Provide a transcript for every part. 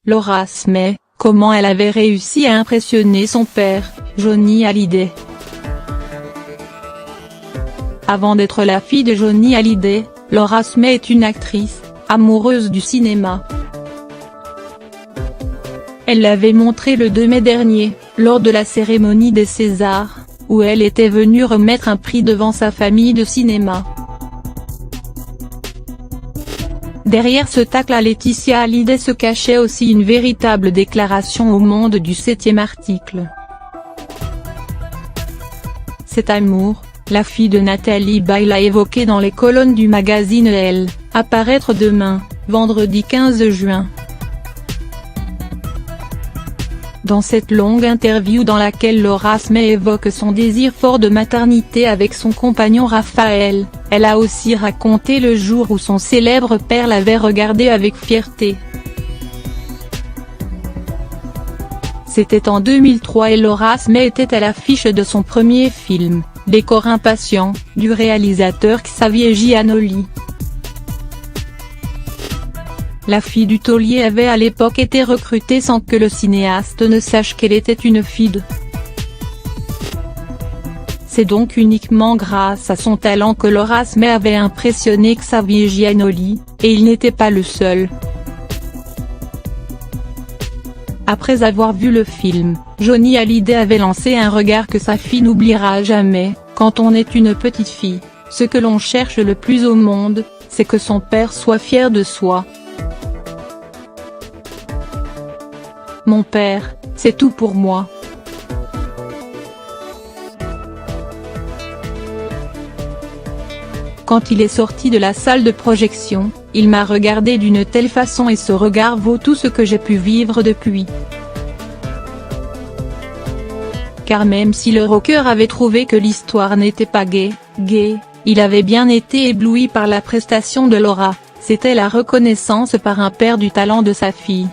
Laura Smay, comment elle avait réussi à impressionner son père, Johnny Hallyday. Avant d'être la fille de Johnny Hallyday, Laura Smay est une actrice, amoureuse du cinéma. Elle l'avait montré le 2 mai dernier, lors de la cérémonie des Césars, où elle était venue remettre un prix devant sa famille de cinéma. Derrière ce tacle à Laetitia Hallyday se cachait aussi une véritable déclaration au Monde du 7e article. Cet amour, la fille de Nathalie Baye l'a évoqué dans les colonnes du magazine Elle, à paraître demain, vendredi 15 juin. Dans cette longue interview dans laquelle Laura Smay évoque son désir fort de maternité avec son compagnon Raphaël, elle a aussi raconté le jour où son célèbre père l'avait regardée avec fierté. C'était en 2003 et Laura Smay était à l'affiche de son premier film, Les corps impatients, du réalisateur Xavier Giannoli. La fille du taulier avait à l'époque été recrutée sans que le cinéaste ne sache qu'elle était une fille. C'est donc uniquement grâce à son talent que Laura Smay avait impressionné Xavier Giannoli, et il n'était pas le seul. Après avoir vu le film, Johnny Hallyday avait lancé un regard que sa fille n'oubliera jamais: quand on est une petite fille, ce que l'on cherche le plus au monde, c'est que son père soit fier de soi. Mon père, c'est tout pour moi. Quand il est sorti de la salle de projection, il m'a regardé d'une telle façon et ce regard vaut tout ce que j'ai pu vivre depuis. Car même si le rocker avait trouvé que l'histoire n'était pas gay, il avait bien été ébloui par la prestation de Laura, c'était la reconnaissance par un père du talent de sa fille.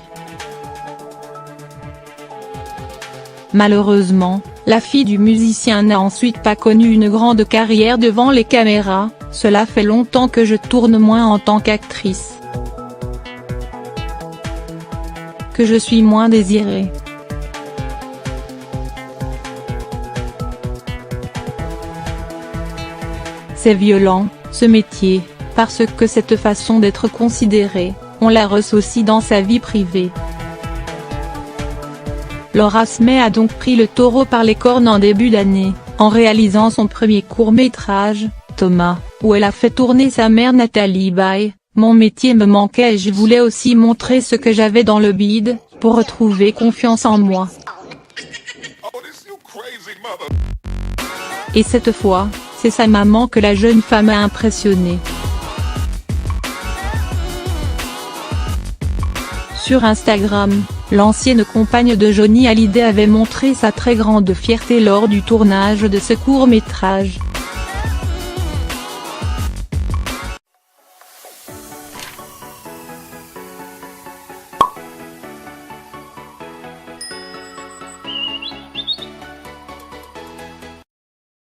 Malheureusement, la fille du musicien n'a ensuite pas connu une grande carrière devant les caméras, cela fait longtemps que je tourne moins en tant qu'actrice. Que je suis moins désirée. C'est violent, ce métier, parce que cette façon d'être considérée, on la ressent aussi dans sa vie privée. Laura Smay a donc pris le taureau par les cornes en début d'année, en réalisant son premier court-métrage, Thomas, où elle a fait tourner sa mère Nathalie Baye. Mon métier me manquait et je voulais aussi montrer ce que j'avais dans le bide, pour retrouver confiance en moi. Et cette fois, c'est sa maman que la jeune femme a impressionnée. Sur Instagram, l'ancienne compagne de Johnny Hallyday avait montré sa très grande fierté lors du tournage de ce court-métrage.